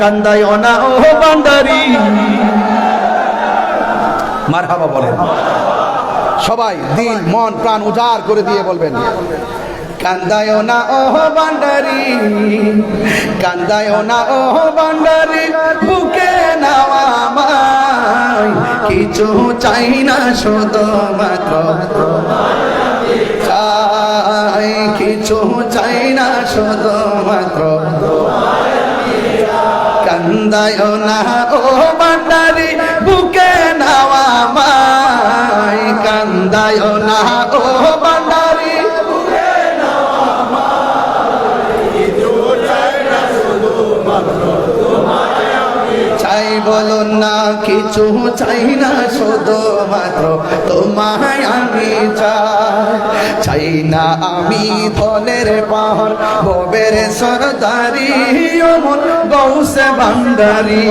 কান্দাইও না ও বান্দারি। মারহাবা বলেন সবাই, দিল মন প্রাণ উজাড় করে দিয়ে বলবেন, কান্দাইও না ও বান্দারি, কান্দাইও না ও বান্দারি, বুকে নাও আমায়, কিছু চাই না শুধু মাত্র চাই, কিছু চাই না শুধু মাত্র, কান্দাইও না ও বান্দারি, বুকে নাও আমায়, কান্দাইও না ও বান্দারি, বুকে নাও আমায়, কিছু চাই না শুধু মাত্র তোমায় আমি চাই। বলো না কিছু চাই না শুধু মাত্র তোমায় আমি চাই। চাই না আমি ধনের পাহাড়, ভবের সরদারি, অমন গৌসে ভান্ডারি।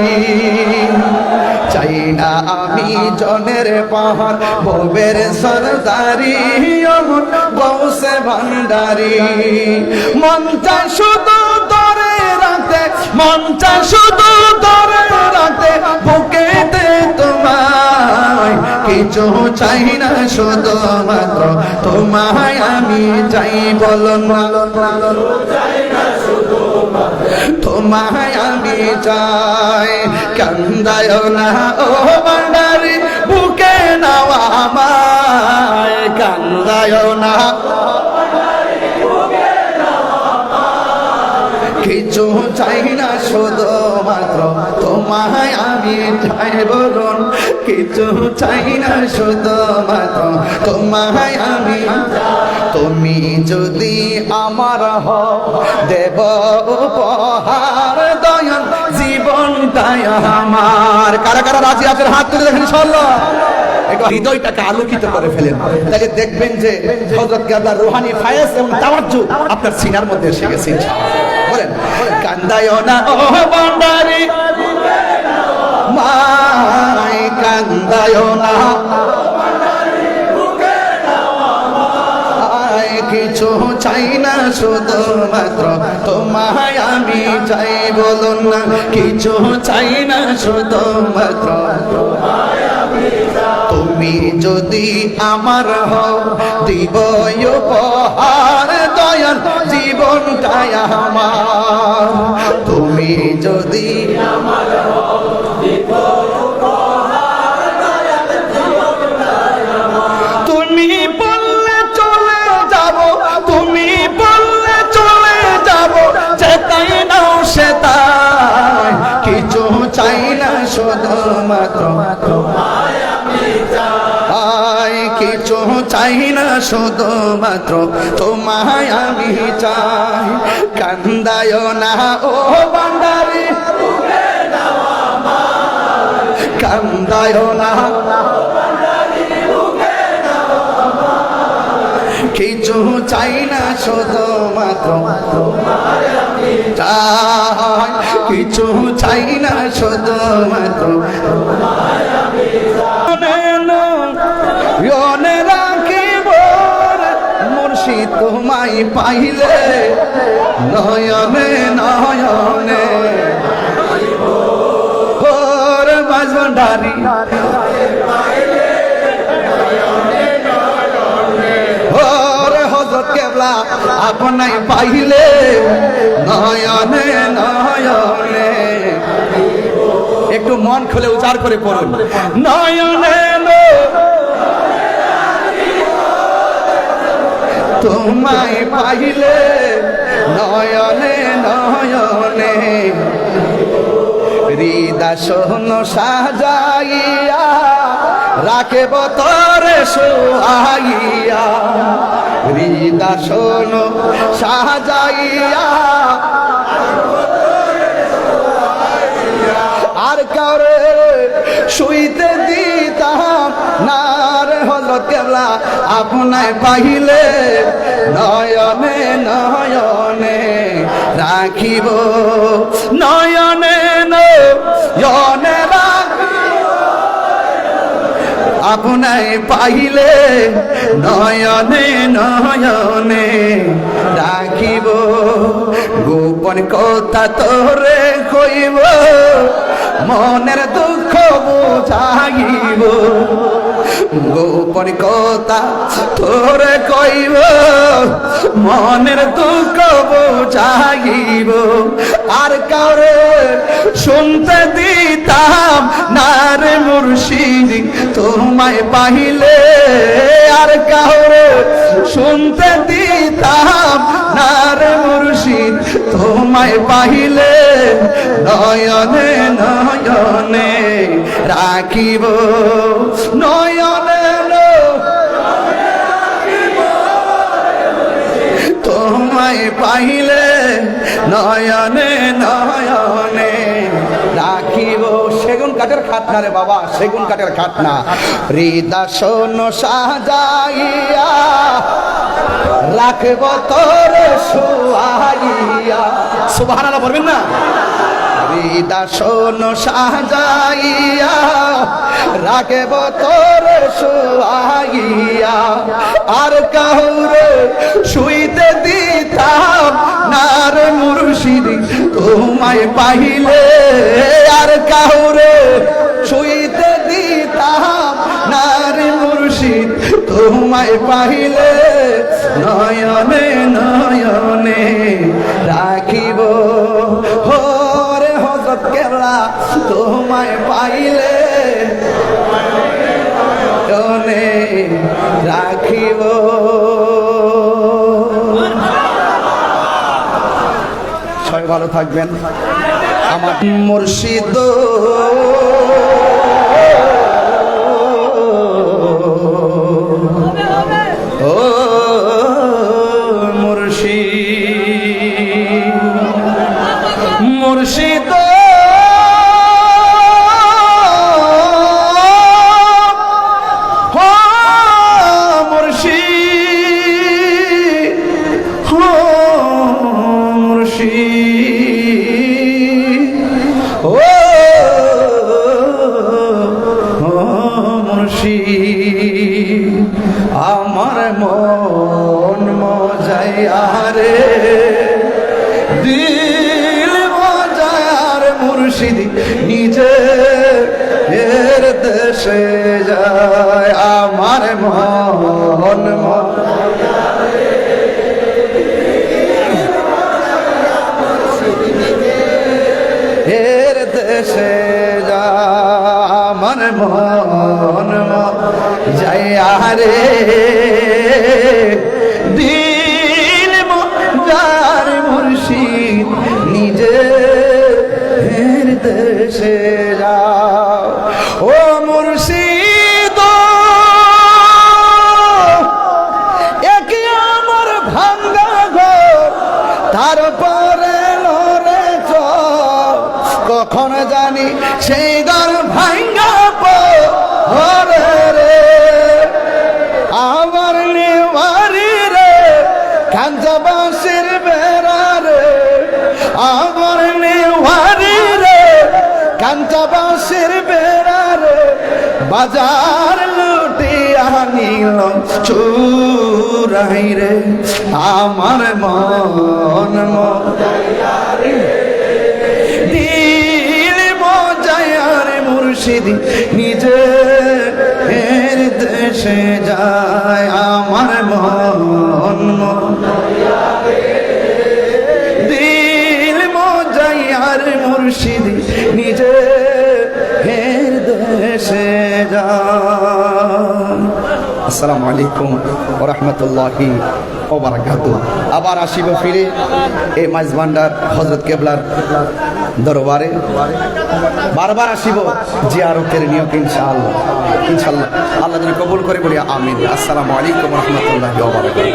চাই না আমি জনের পাহাড়, ভবের সরদারি, অমন গৌসে ভান্ডারি। মনটা শুধু ধরে রাখতে, মনটা শুধু ধরে রাখতে, বুকেতে তোমায়, কিছু চাই না শুধু মাত্র তোমায় আমি চাই। বলো না চাই না শুধু তোমায় আমি চাই, কান্দাইও না ও বান্দারি, বুকে নাও আমায়, কান্দাইও না কিছু চাই না শুধু মাত্র তোমায় আমি চাই। বলুন কিছু চাই না শুধু মাত্র তোমায় আমি। তুমি যদি আমার হও, দেব উপহার দয়াল জীবনটাই আমার। কারা কারা রাজি আছেন হাত তুলে দেখেন ইনশাআল্লাহ। হৃদয়টাকে আলোকিত করে ফেলেন, তাহলে দেখবেন যে হযরত কেবলার রূহানি ফায়েজ এবং তাওয়াজ্জু আপনার সিনার মধ্যে এসে গেছে ইনশাআল্লাহ। বলেন কান্দাইও না ও বান্দারি, মাই কান্দাইও না, কিছু চাই না শুধু মাত্র তোমায় আমি চাই। বলুন না কিছু চাই না শুধু মাত্র তোমায় আমি চাই। তুমি যদি আমার হও, দিব উপহার দয়াল জীবনটাই আমার। তুমি যদি আমার হও, দিব উপহার দয়াল জীবনটাই আমার। তুমি বললে চলে যাব, তুমি বললে চলে যাব, যেতাই নাও সেতাই, কিছু চাই না শুধু মাত্র তোমায় আমি চাই, কিছু চাই না শুধু মাত্র তোমায় আমি চাই। কান্দাইও না ও বান্দারি, বুকে নাও আমায়, কান্দাইও না কিছু চাই না শুধু মাত্র তোমায় আমি চাই, কিছু চাই না শুধু মাত্র তোমায় আমি চাই। মনে রাখিব মুর্শিদ তোমায় পাইলে, নয়নে নয়নে ওর বাজভান্ডারি, কেবলা আপনাই পাইলে, নয়নে নয়নে। একটু মন খুলে উচ্চার করে পড়ুন, নয়নে তোমায় পাইলে, নয়নে নয়নে। হৃদয় সাজাইয়া রাখব তরে সোহাইয়া, হৃদয় সাজাইয়া আর কারে শুইতে দিতাম না রে হযরত কেবলা আপনায় পাইলে, নয়নে নয়নে রাখিব, নয়নে নয়নে রাখিব আপনায় পাইলে নয়নে নয়নে রাখিব, গোপন কথা তোরে কইব, মনের দুঃখ বুঝাইব, গোপন কথা তোরে কইব, মনের দুঃখ বুঝাইব। আর কারে শুনতে দিতাম না রে মুর্শিদ তোমায় পাইলে, আর কারে শুনতে দিতাম না রে মুর্শিদ তোমায় পাইলে, নয়নে নয়নে রাখিব, নয়নে তোমায় পাইলে, নয়নে নয়নে রাখিব। সেগুন কাঠের খাট না রে বাবা, সেগুন কাঠের খাট না। হৃদয় সাজাইয়া রাখব তোর শুয়াইয়া, সুবহানাল্লাহ বলবেন না? হৃদয় সাজাইয়া রাখব তোর শুয়াইয়া, আর কাউরে শুইতে দিতাম না রে মুর্শিদ তোমায় পাইলে, আর কাউরে শুইতে দিতাম না রে মুর্শিদ তোমায় পাইলে, নয়নে নয়নে রাখিব। হরে হযরত কেবলা তোমায় পাইলে নয়নে রাখিব। সবাই ভালো থাকবেন। আমার মুর্শিদ ও মুর্শিদ, মুর্শিদ আমার মন মজায়ারে দিল মজায়ার মুর্শিদ নিজে এর দেশে যায়। আমার মন মজায়ারে এর দেশে যায়। আমার মন মজায়ারে দিল মজার মুর্শিদ নিজে এর দেশে যাও। ও মুর্শিদ একে আমার ভাঙ্গা ঘর, তারপরে লড়ে চল, কখন জানি সেই ঘর ভাঙ্গা পড়ে রে। আমার নেওয়ারি রে কাঞ্জাবাসের বেড়া রে, আমার নেওয়ারি রে কাঞ্জাবাসের বেড়া রে, বাজার লুটিয়া নিল চুরাই রে। আমার মন মজায়ারে দিল মজায়ারে মুর্শিদ নিজে এর দেশে যায়। আমার মন মজায়ারে দিল মজায়ারে মুর্শিদ নিজে এর দেশে যায়। আসসালামু আলাইকুম ওয়া রাহমাতুল্লাহি ওয়া বারাকাতুহু। আবার আসিব ফিরে এই মাইজ ভান্ডার হযরত কেবলার দরবারে, বারবার আসিব জিয়ারতের নিয়ত ইনশাআল্লাহ। ইনশাআল্লাহ আল্লাহ যেন কবুল করে বলি আমিন। আসসালামু আলাইকুম ওয়া রাহমাতুল্লাহি ওয়া বারাকাতুহু।